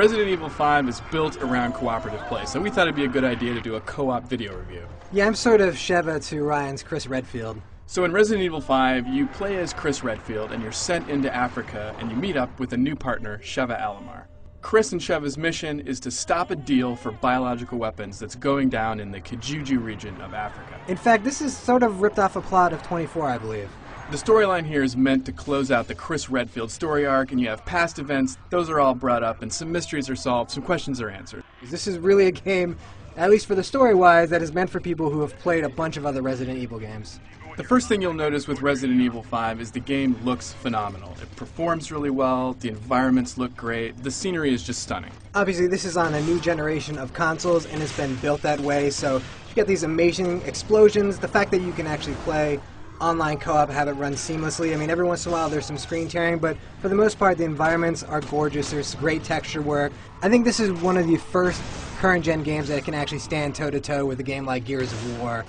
Resident Evil 5 is built around cooperative play, so we thought it'd be a good idea to do a co-op video review. Yeah, I'm sort of Sheva to Ryan's Chris Redfield. So in Resident Evil 5, you play as Chris Redfield, and you're sent into Africa, and you meet up with a new partner, Sheva Alomar. Chris and Sheva's mission is to stop a deal for biological weapons that's going down in the Kijuju region of Africa. In fact, this is sort of ripped off a plot of 24, I believe. The storyline here is meant to close out the Chris Redfield story arc, and you have past events, those are all brought up, and some mysteries are solved, some questions are answered. This is really a game, at least for the story-wise, that is meant for people who have played a bunch of other Resident Evil games. The first thing you'll notice with Resident Evil 5 is the game looks phenomenal. It performs really well, the environments look great, the scenery is just stunning. Obviously, this is on a new generation of consoles, and it's been built that way, so you get these amazing explosions, the fact that you can actually play online co-op, have it run seamlessly. I mean, every once in a while there's some screen tearing, but for the most part the environments are gorgeous, there's great texture work. I think this is one of the first current-gen games that can actually stand toe-to-toe with a game like Gears of War,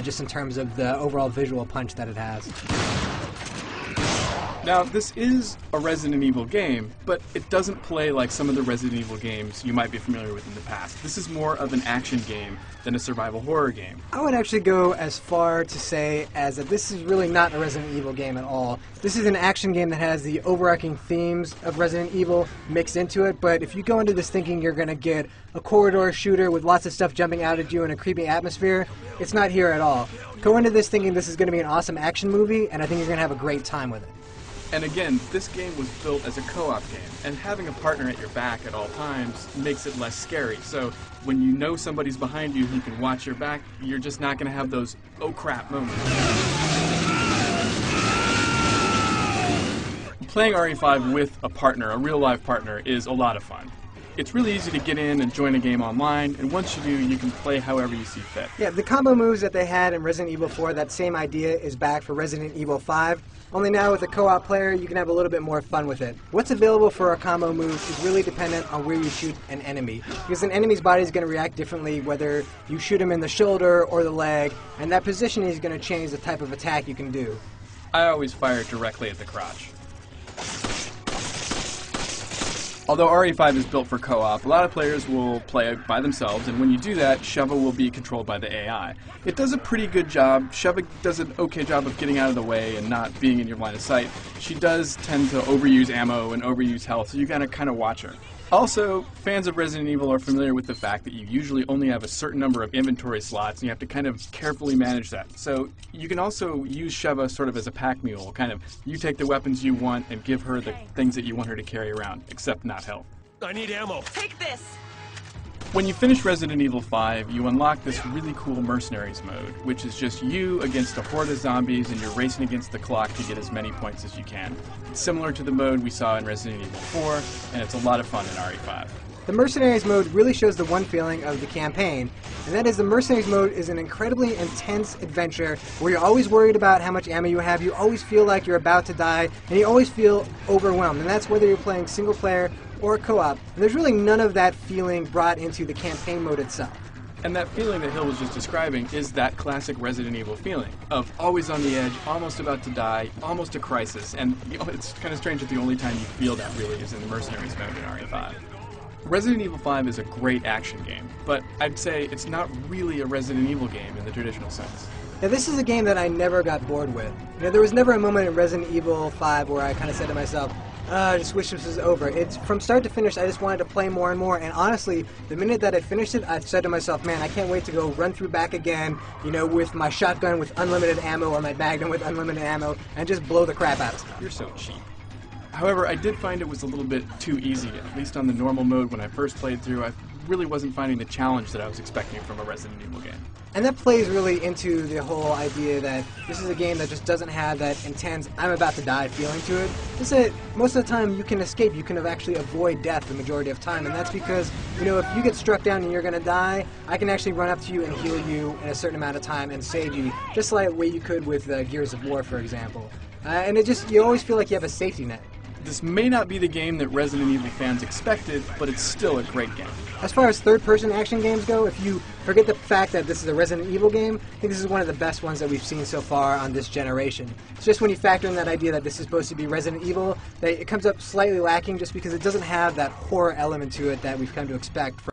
just in terms of the overall visual punch that it has. Now, this is a Resident Evil game, but it doesn't play like some of the Resident Evil games you might be familiar with in the past. This is more of an action game than a survival horror game. I would actually go as far to say as that this is really not a Resident Evil game at all. This is an action game that has the overarching themes of Resident Evil mixed into it, but if you go into this thinking you're going to get a corridor shooter with lots of stuff jumping out at you in a creepy atmosphere, it's not here at all. Go into this thinking this is going to be an awesome action movie, and I think you're going to have a great time with it. And again, this game was built as a co-op game, and having a partner at your back at all times makes it less scary. So when you know somebody's behind you who can watch your back, you're just not going to have those oh crap moments. Playing RE5 with a partner, a real live partner, is a lot of fun. It's really easy to get in and join a game online, and once you do, you can play however you see fit. Yeah, the combo moves that they had in Resident Evil 4, that same idea is back for Resident Evil 5. Only now with a co-op player, you can have a little bit more fun with it. What's available for a combo move is really dependent on where you shoot an enemy, because an enemy's body is going to react differently whether you shoot him in the shoulder or the leg, and that positioning is going to change the type of attack you can do. I always fire directly at the crotch. Although RE5 is built for co-op, a lot of players will play it by themselves, and when you do that, Sheva will be controlled by the AI. It does a pretty good job. Sheva does an okay job of getting out of the way and not being in your line of sight. She does tend to overuse ammo and overuse health, so you gotta kind of watch her. Also, fans of Resident Evil are familiar with the fact that you usually only have a certain number of inventory slots, and you have to kind of carefully manage that. So you can also use Sheva sort of as a pack mule, kind of you take the weapons you want and give her the things that you want her to carry around, except not health. I need ammo. Take this! When you finish Resident Evil 5, you unlock this really cool Mercenaries mode, which is just you against a horde of zombies and you're racing against the clock to get as many points as you can. It's similar to the mode we saw in Resident Evil 4, and it's a lot of fun in RE5. The Mercenaries mode really shows the one feeling of the campaign, and that is the Mercenaries mode is an incredibly intense adventure where you're always worried about how much ammo you have, you always feel like you're about to die, and you always feel overwhelmed, and that's whether you're playing single player or co-op, and there's really none of that feeling brought into the campaign mode itself. And that feeling that Hill was just describing is that classic Resident Evil feeling of always on the edge, almost about to die, almost a crisis, and it's kind of strange that the only time you feel that really is in the Mercenaries mode in RE5. Resident Evil 5 is a great action game, but I'd say it's not really a Resident Evil game in the traditional sense. Now this is a game that I never got bored with. You know, there was never a moment in Resident Evil 5 where I kind of said to myself, I just wish this was over. It's from start to finish, I just wanted to play more and more, and honestly, the minute that I finished it, I said to myself, man, I can't wait to go run through back again, you know, with my shotgun with unlimited ammo or my Magnum with unlimited ammo, and just blow the crap out of stuff. You're so cheap. However, I did find it was a little bit too easy, at least on the normal mode when I first played through. I really wasn't finding the challenge that I was expecting from a Resident Evil game. And that plays really into the whole idea that this is a game that just doesn't have that intense, I'm about to die feeling to it. Just that most of the time you can escape, you can actually avoid death the majority of time, and that's because, you know, if you get struck down and you're going to die, I can actually run up to you and heal you in a certain amount of time and save you, just like the way you could with Gears of War, for example. And it just, you always feel like you have a safety net. this may not be the game that Resident Evil fans expected, but it's still a great game. As far as third-person action games go, if you forget the fact that this is a Resident Evil game, I think this is one of the best ones that we've seen so far on this generation. It's just when you factor in that idea that this is supposed to be Resident Evil, that it comes up slightly lacking just because it doesn't have that horror element to it that we've come to expect from